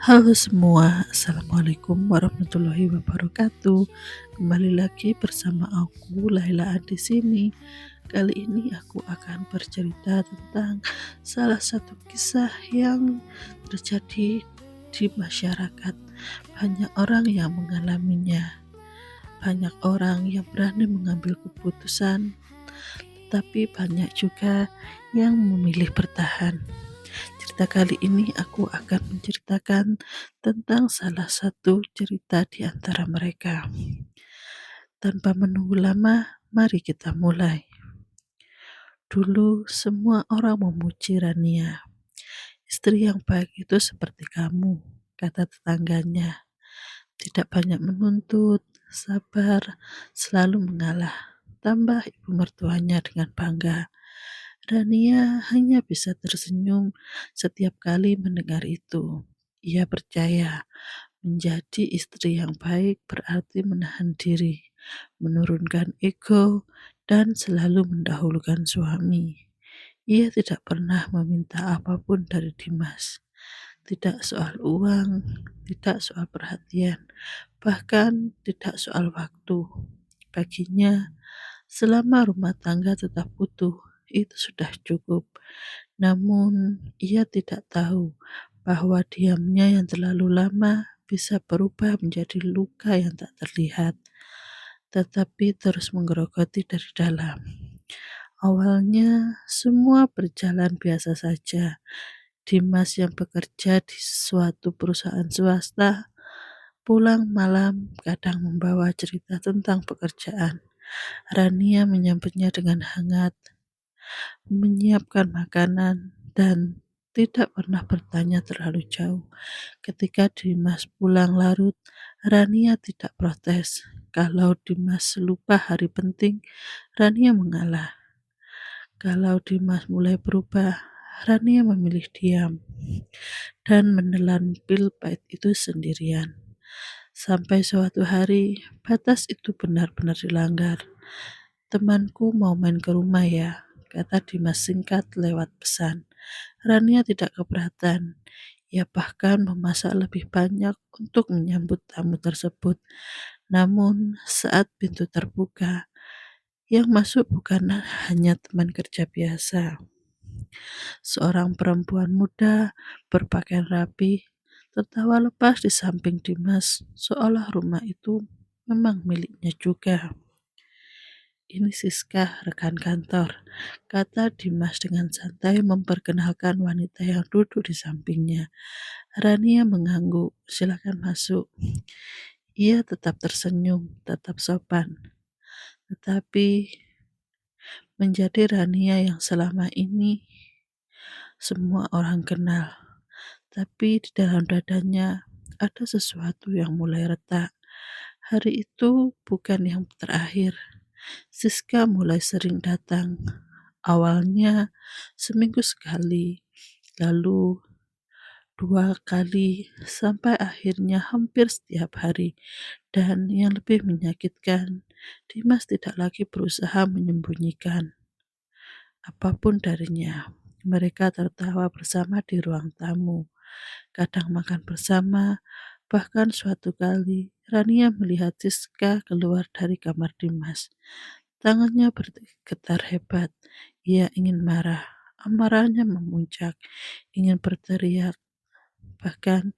Halo semua, Assalamualaikum warahmatullahi wabarakatuh. Kembali lagi bersama aku Laila di sini. Kali ini aku akan bercerita tentang salah satu kisah yang terjadi di masyarakat. Banyak orang yang mengalaminya, banyak orang yang berani mengambil keputusan, tetapi banyak juga yang memilih bertahan. Cerita kali ini aku akan menceritakan tentang salah satu cerita di antara mereka. Tanpa menunggu lama, mari kita mulai. Dulu semua orang memuji Rania. Istri yang baik itu seperti kamu, kata tetangganya. Tidak banyak menuntut, sabar, selalu mengalah. Tambah ibu mertuanya dengan bangga. Rania hanya bisa tersenyum setiap kali mendengar itu. Ia percaya menjadi istri yang baik berarti menahan diri, menurunkan ego, dan selalu mendahulukan suami. Ia tidak pernah meminta apapun dari Dimas. Tidak soal uang, tidak soal perhatian, bahkan tidak soal waktu. Baginya, selama rumah tangga tetap utuh, itu sudah cukup. Namun, ia tidak tahu bahwa diamnya yang terlalu lama bisa berubah menjadi luka yang tak terlihat, tetapi terus menggerogoti dari dalam. Awalnya, semua berjalan biasa saja. Dimas yang bekerja di suatu perusahaan swasta, pulang malam kadang membawa cerita tentang pekerjaan. Rania menyambutnya dengan hangat, menyiapkan makanan, dan tidak pernah bertanya terlalu jauh. Ketika Dimas pulang larut, Rania tidak protes. Kalau Dimas lupa hari penting, Rania mengalah. Kalau Dimas mulai berubah, Rania memilih diam dan menelan pil pahit itu sendirian. Sampai suatu hari, batas itu benar-benar dilanggar. Temanku mau main ke rumah ya, kata Dimas singkat lewat pesan. Rania tidak keberatan. Ia bahkan memasak lebih banyak untuk menyambut tamu tersebut. Namun saat pintu terbuka, yang masuk bukan hanya teman kerja biasa. Seorang perempuan muda berpakaian rapi, tertawa lepas di samping Dimas, seolah rumah itu memang miliknya juga. Ini Siska, rekan kantor, kata Dimas dengan santai memperkenalkan wanita yang duduk di sampingnya. Rania mengangguk, silakan masuk. Ia tetap tersenyum, tetap sopan. Tetapi menjadi Rania yang selama ini semua orang kenal. Tapi di dalam dadanya ada sesuatu yang mulai retak. Hari itu bukan yang terakhir. Siska mulai sering datang. Awalnya seminggu sekali, lalu 2 kali, sampai akhirnya hampir setiap hari. Dan yang lebih menyakitkan, Dimas tidak lagi berusaha menyembunyikan apapun darinya. Mereka tertawa bersama di ruang tamu, kadang makan bersama, bahkan suatu kali Rania melihat Siska keluar dari kamar Dimas. Tangannya bergetar hebat. Ia ingin marah. Amarahnya memuncak, ingin berteriak. Bahkan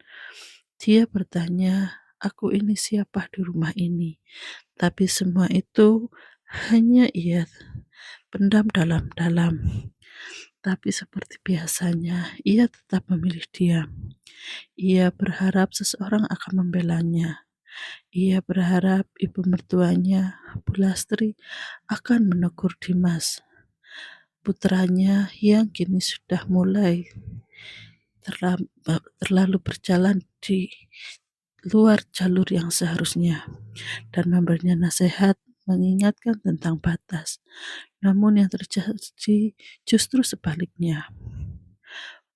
dia bertanya, aku ini siapa di rumah ini? Tapi semua itu hanya ia pendam dalam-dalam. Tapi seperti biasanya, ia tetap memilih diam. Ia berharap seseorang akan membelanya. Ia berharap ibu mertuanya, Bu Lastri, akan menegur Dimas, putranya yang kini sudah mulai terlalu berjalan di luar jalur yang seharusnya, dan memberinya nasihat mengingatkan tentang batas. Namun yang terjadi justru sebaliknya.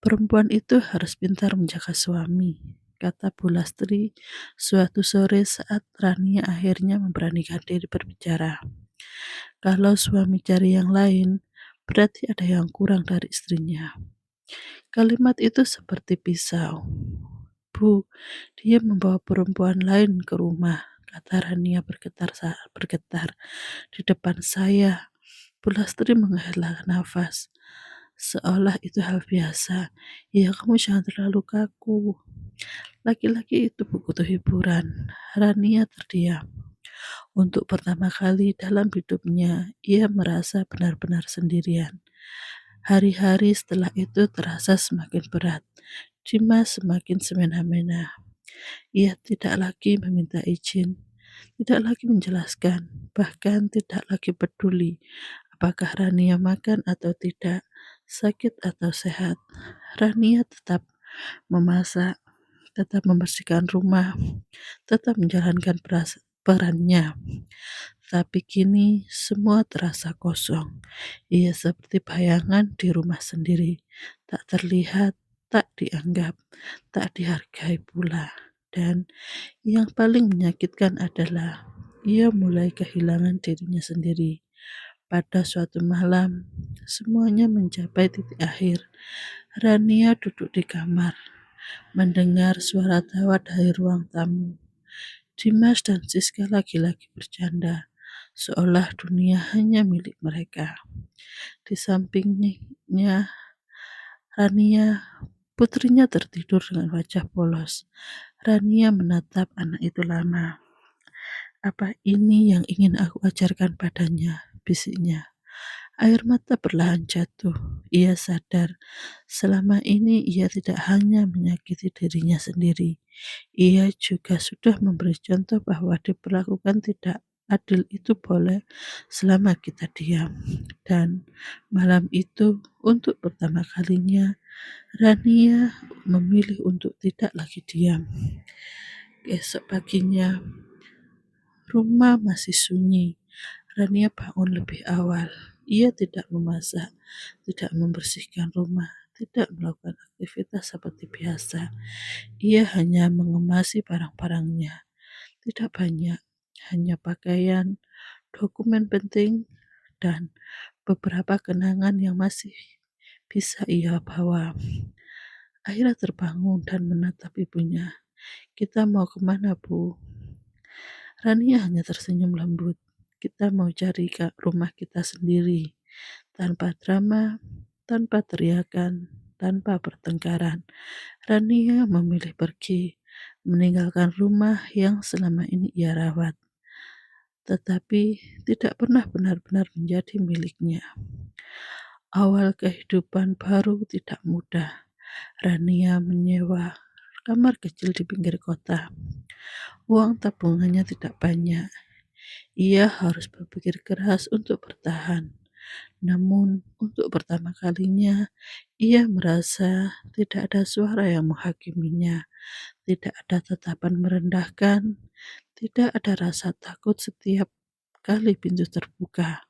Perempuan itu harus pintar menjaga suami, kata Bu Lastri suatu sore saat Rania akhirnya memberanikan diri berbicara. Kalau suami cari yang lain, berarti ada yang kurang dari istrinya. Kalimat itu seperti pisau. "Ibu, dia membawa perempuan lain ke rumah," kata Rania bergetar di depan saya. Bu Lastri menghela nafas, seolah itu hal biasa. "Ya, kamu jangan terlalu kaku. Laki-laki itu butuh hiburan." Rania terdiam. Untuk pertama kali dalam hidupnya, ia merasa benar-benar sendirian. Hari-hari setelah itu terasa semakin berat. Dimas semakin semena-mena. Ia tidak lagi meminta izin, tidak lagi menjelaskan, bahkan tidak lagi peduli apakah Rania makan atau tidak, sakit atau sehat. Rania tetap memasak, tetap membersihkan rumah, tetap menjalankan perannya. Tapi kini semua terasa kosong. Ia seperti bayangan di rumah sendiri, tak terlihat, tak dianggap, tak dihargai pula. Dan yang paling menyakitkan adalah ia mulai kehilangan dirinya sendiri. Pada suatu malam, semuanya mencapai titik akhir. Rania duduk di kamar, mendengar suara tawa dari ruang tamu. Dimas dan Siska lagi-lagi bercanda, seolah dunia hanya milik mereka. Di sampingnya, Rania, putrinya tertidur dengan wajah polos. Rania menatap anak itu lama. "Apa ini yang ingin aku ajarkan padanya?" bisiknya. Air mata perlahan jatuh. Ia sadar selama ini ia tidak hanya menyakiti dirinya sendiri, ia juga sudah memberi contoh bahwa diperlakukan tidak adil itu boleh selama kita diam. Dan malam itu, untuk pertama kalinya, Rania memilih untuk tidak lagi diam. Esok paginya, rumah masih sunyi. Rania bangun lebih awal. Ia tidak memasak, tidak membersihkan rumah, tidak melakukan aktivitas seperti biasa. Ia hanya mengemasi barang-barangnya. Tidak banyak, hanya pakaian, dokumen penting, dan beberapa kenangan yang masih bisa ia bawa. Akhirnya terbangun dan menatap ibunya. "Kita mau kemana, Bu?" Rania hanya tersenyum lembut. "Kita mau cari rumah kita sendiri, tanpa drama, tanpa teriakan, tanpa pertengkaran." Rania memilih pergi, meninggalkan rumah yang selama ini ia rawat, tetapi tidak pernah benar-benar menjadi miliknya. Awal kehidupan baru tidak mudah. Rania menyewa kamar kecil di pinggir kota. Uang tabungannya tidak banyak. Ia harus berpikir keras untuk bertahan. Namun, untuk pertama kalinya, ia merasa tidak ada suara yang menghakiminya, tidak ada tatapan merendahkan, tidak ada rasa takut setiap kali pintu terbuka.